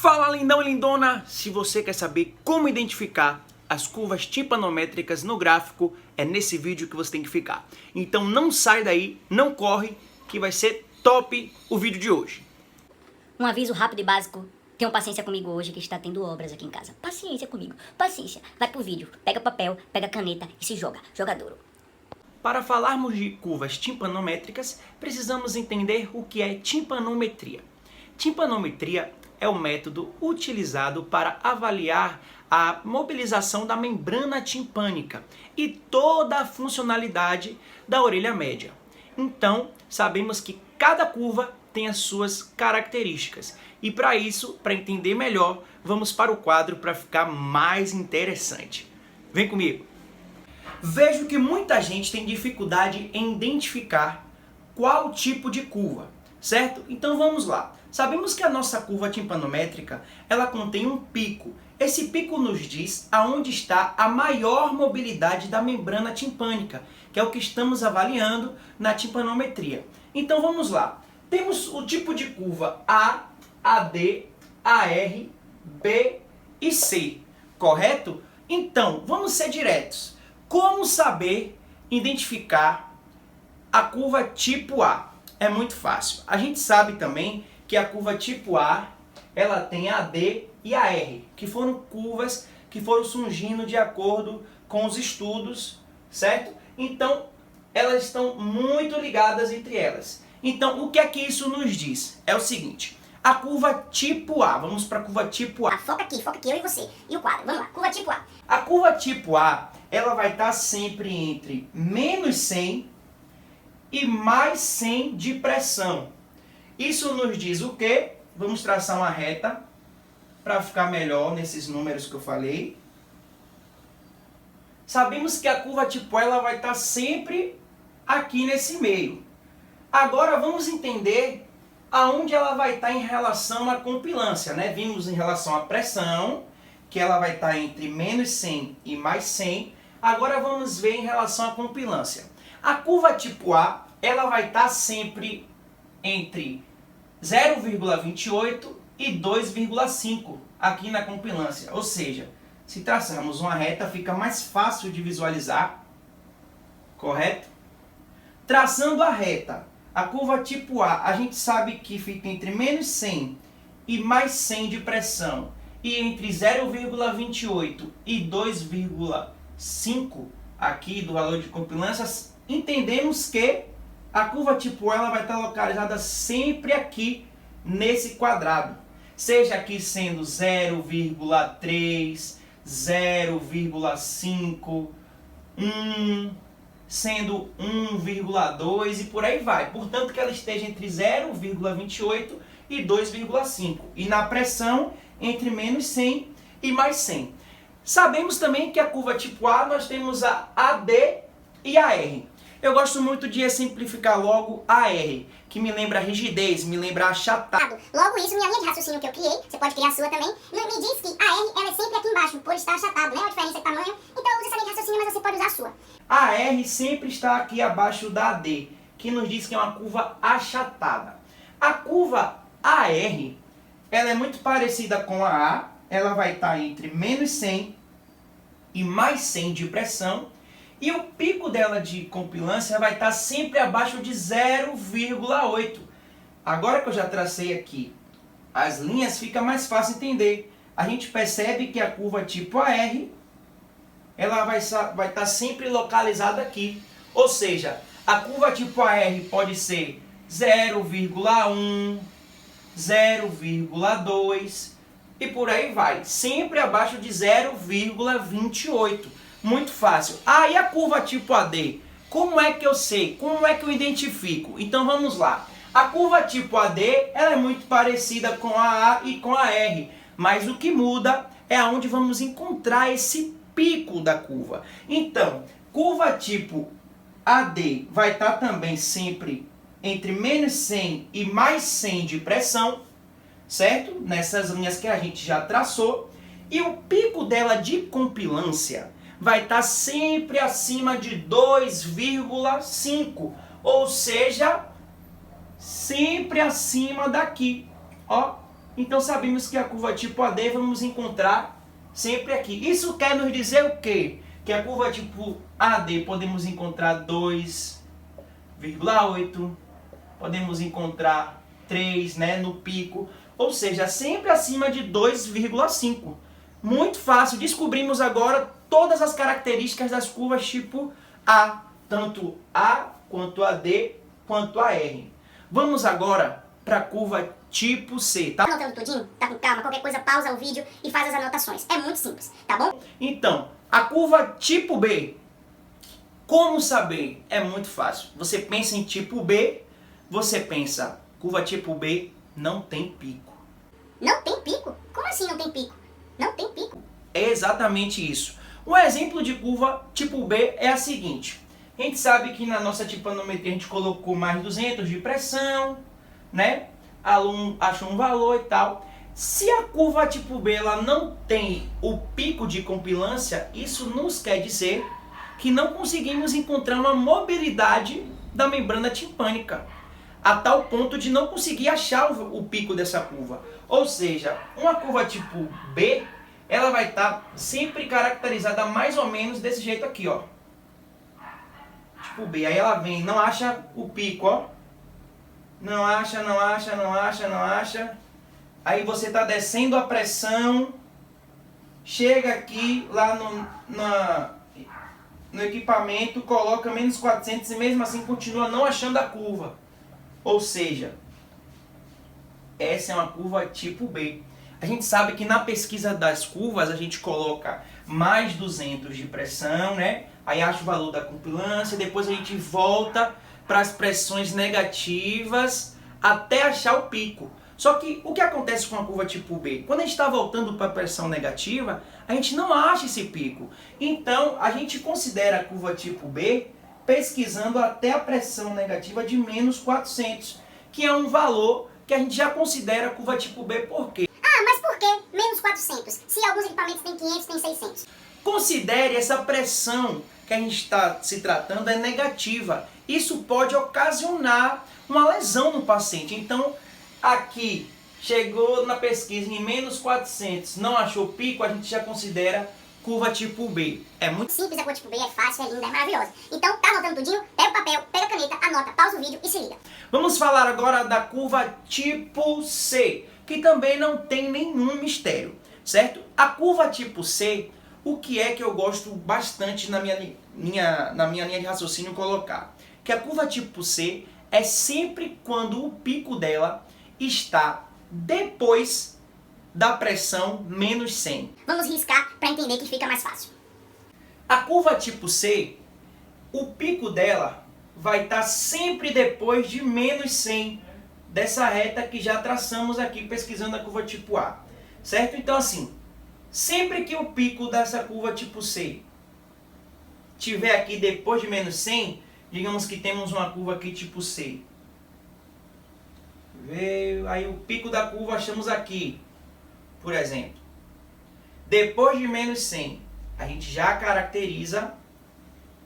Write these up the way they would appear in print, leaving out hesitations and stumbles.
Fala lindão e lindona! Se você quer saber como identificar as curvas timpanométricas no gráfico, é nesse vídeo que você tem que ficar. Então não sai daí, não corre, que vai ser top o vídeo de hoje. Um aviso rápido e básico. Tenham paciência comigo hoje que está tendo obras aqui em casa. Paciência comigo, paciência. Vai pro vídeo, pega papel, pega caneta e se joga. Joga duro. Para falarmos de curvas timpanométricas, precisamos entender o que é timpanometria. Timpanometria é o método utilizado para avaliar a mobilização da membrana timpânica e toda a funcionalidade da orelha média. Então, sabemos que cada curva tem as suas características. E para isso, para entender melhor, vamos para o quadro para ficar mais interessante. Vem comigo! Vejo que muita gente tem dificuldade em identificar qual tipo de curva, certo? Então vamos lá. Sabemos que a nossa curva timpanométrica, ela contém um pico. Esse pico nos diz aonde está a maior mobilidade da membrana timpânica, que é o que estamos avaliando na timpanometria. Então vamos lá. Temos o tipo de curva A, AD, AR, B e C, correto? Então, vamos ser diretos. Como saber identificar a curva tipo A? É muito fácil. A gente sabe também que a curva tipo A, ela tem a AD e a R, que foram curvas que foram surgindo de acordo com os estudos, certo? Então, elas estão muito ligadas entre elas. Então, o que é que isso nos diz? É o seguinte, a curva tipo A, vamos para a curva tipo A. Foca aqui, eu e você. E o quadro, vamos lá, curva tipo A. A curva tipo A, ela vai estar sempre entre menos 100 e mais 100 de pressão. Isso nos diz o quê? Vamos traçar uma reta para ficar melhor nesses números que eu falei. Sabemos que a curva tipo A, ela vai estar sempre aqui nesse meio. Agora vamos entender aonde ela vai estar em relação à compilância, né? Vimos em relação à pressão, que ela vai estar entre menos 100 e mais 100. Agora vamos ver em relação à compilância. A curva tipo A, ela vai estar sempre entre 0,28 e 2,5 aqui na compilância. Ou seja, se traçarmos uma reta, fica mais fácil de visualizar, correto? Traçando a reta, a curva tipo A, a gente sabe que fica entre menos 100 e mais 100 de pressão, e entre 0,28 e 2,5 aqui do valor de compilância, entendemos que a curva tipo A, ela vai estar localizada sempre aqui nesse quadrado. Seja aqui sendo 0,3, 0,5, 1, sendo 1,2 e por aí vai. Portanto, que ela esteja entre 0,28 e 2,5. E na pressão, entre menos 100 e mais 100. Sabemos também que a curva tipo A, nós temos a AD e a R. Eu gosto muito de exemplificar logo a R, que me lembra rigidez, me lembra achatado. Logo isso, minha linha de raciocínio que eu criei, você pode criar a sua também, me diz que a R ela é sempre aqui embaixo, por estar achatado, né? A diferença de tamanho, então usa essa linha de raciocínio, mas você pode usar a sua. A R sempre está aqui abaixo da AD, que nos diz que é uma curva achatada. A curva AR, ela é muito parecida com a A, ela vai estar entre menos 100 e mais 100 de pressão, e o pico dela de compilância vai estar sempre abaixo de 0,8. Agora que eu já tracei aqui as linhas, fica mais fácil entender. A gente percebe que a curva tipo AR, ela vai estar sempre localizada aqui. Ou seja, a curva tipo AR pode ser 0,1, 0,2 e por aí vai. Sempre abaixo de 0,28. Muito fácil. Ah, e a curva tipo AD? Como é que eu sei? Como é que eu identifico? Então vamos lá. A curva tipo AD, ela é muito parecida com a A e com a R. Mas o que muda é aonde vamos encontrar esse pico da curva. Então, curva tipo AD vai estar também sempre entre menos 100 e mais 100 de pressão, certo? Nessas linhas que a gente já traçou. E o pico dela de compilância vai estar sempre acima de 2,5, ou seja, sempre acima daqui, ó, Então sabemos que a curva tipo AD vamos encontrar sempre aqui. Isso quer nos dizer o quê? Que a curva tipo AD podemos encontrar 2,8, podemos encontrar 3, né, no pico, ou seja, sempre acima de 2,5. Muito fácil, descobrimos agora todas as características das curvas tipo A, tanto A quanto AD quanto AR. Vamos agora para a curva tipo C, tá? Tá anotando tudinho? Tá com calma? Qualquer coisa, pausa o vídeo e faz as anotações. É muito simples, tá bom? Então, a curva tipo B, como saber? É muito fácil. Você pensa em tipo B, você pensa, curva tipo B não tem pico. Não tem pico? Como assim não tem pico? Não tem pico. É exatamente isso. Um exemplo de curva tipo B é a seguinte. A gente sabe que na nossa tipanometria a gente colocou mais 200 de pressão, né? Aluno achou um valor e tal. Se a curva tipo B ela não tem o pico de compilância, isso nos quer dizer que não conseguimos encontrar uma mobilidade da membrana timpânica, a tal ponto de não conseguir achar o pico dessa curva. Ou seja, uma curva tipo B, ela vai estar sempre caracterizada mais ou menos desse jeito aqui, ó. Tipo B, aí ela vem, não acha o pico, ó. Não acha, não acha, não acha, não acha. Aí você está descendo a pressão, chega aqui lá no equipamento, coloca menos 400 e mesmo assim continua não achando a curva. Ou seja, essa é uma curva tipo B. A gente sabe que na pesquisa das curvas a gente coloca mais 200 de pressão, né? Aí acha o valor da compilância, depois a gente volta para as pressões negativas até achar o pico. Só que o que acontece com a curva tipo B? Quando a gente está voltando para a pressão negativa, a gente não acha esse pico. Então, a gente considera a curva tipo B pesquisando até a pressão negativa de menos 400, que é um valor que a gente já considera a curva tipo B. Por quê? Ah, mas por que menos 400? Se alguns equipamentos têm 500, tem 600. Considere essa pressão que a gente está se tratando é negativa. Isso pode ocasionar uma lesão no paciente. Então, aqui, chegou na pesquisa em menos 400, não achou pico, a gente já considera curva tipo B. É muito Simples, a curva tipo B é fácil, é linda, é maravilhosa. Então, tá anotando tudinho? Pega o papel, pega a caneta, anota, pausa o vídeo e se liga. Vamos falar agora da curva tipo C, que também não tem nenhum mistério, certo? A curva tipo C, o que é que eu gosto bastante na minha linha de raciocínio colocar? Que a curva tipo C é sempre quando o pico dela está depois da pressão menos 100. Vamos riscar para entender que fica mais fácil. A curva tipo C, o pico dela vai estar sempre depois de menos 100 dessa reta que já traçamos aqui pesquisando a curva tipo A, certo? Então assim, sempre que o pico dessa curva tipo C tiver aqui depois de menos 100, digamos que temos uma curva aqui tipo C. Veio, aí o pico da curva achamos aqui, por exemplo. Depois de menos 100, a gente já caracteriza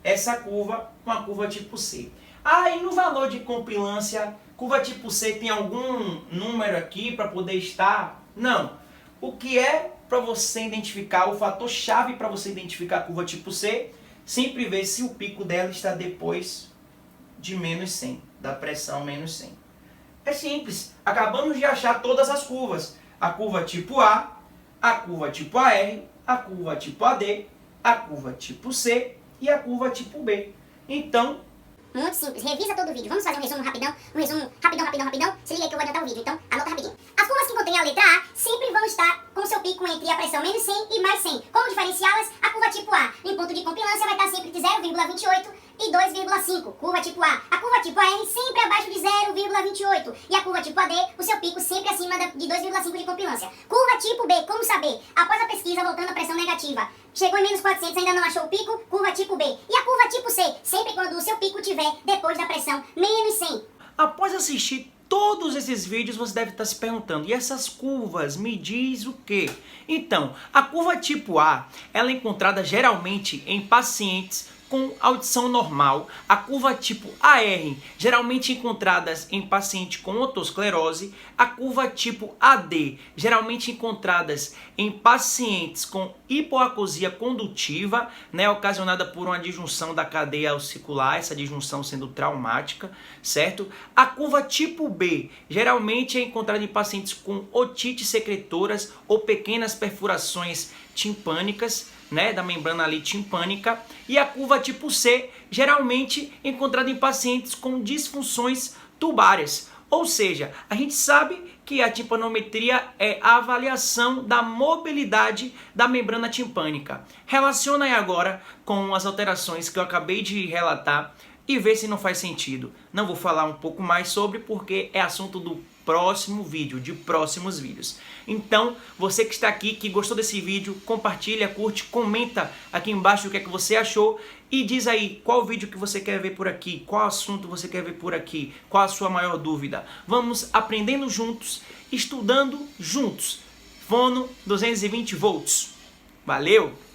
essa curva com a curva tipo C. Ah, e no valor de compilância, curva tipo C tem algum número aqui para poder estar? Não. O que é para você identificar, o fator chave para você identificar a curva tipo C, sempre ver se o pico dela está depois de menos 100, da pressão menos 100. É simples, acabamos de achar todas as curvas. A curva tipo A curva tipo AR, a curva tipo AD, a curva tipo C e a curva tipo B. Então, muito simples, revisa todo o vídeo. Vamos fazer um resumo rapidão, rapidão. Se liga aí que eu vou adiantar o vídeo, então anota rapidinho. As curvas que contêm a letra A sempre vão estar com seu pico entre a pressão menos 100 e mais 100. Como diferenciá-las? A curva tipo A, em ponto de compilância, vai estar sempre de 0,28 e 2,5. Curva tipo A. A curva tipo AR sempre abaixo de 0,28. E a curva tipo AD, o seu pico sempre acima de 2,5 de compilância. Curva tipo B, como saber? Após a pesquisa voltando à pressão negativa, chegou em menos 400, ainda não achou o pico? Curva tipo B. E a curva tipo C? Sempre quando o seu pico tiver depois da pressão menos 100. após assistir todos esses vídeos, você deve estar se perguntando, e essas curvas me diz o quê? Então, a curva tipo A, ela é encontrada geralmente em pacientes com audição normal, a curva tipo AR, geralmente encontradas em paciente com otosclerose, a curva tipo AD, geralmente encontradas em pacientes com hipoacusia condutiva, né, ocasionada por uma disjunção da cadeia auricular, essa disjunção sendo traumática, certo? A curva tipo B, geralmente é encontrada em pacientes com otite secretoras ou pequenas perfurações timpânicas, né, da membrana ali timpânica, e a curva tipo C, geralmente encontrada em pacientes com disfunções tubárias. Ou seja, a gente sabe que a timpanometria é a avaliação da mobilidade da membrana timpânica. Relaciona aí agora com as alterações que eu acabei de relatar e vê se não faz sentido. Não vou falar um pouco mais sobre porque é assunto do próximo vídeo, de próximos vídeos. Então, você que está aqui, que gostou desse vídeo, compartilha, curte, comenta aqui embaixo o que é que você achou e diz aí qual vídeo que você quer ver por aqui, qual assunto você quer ver por aqui, qual a sua maior dúvida. Vamos aprendendo juntos, estudando juntos. Fono 220 volts. Valeu!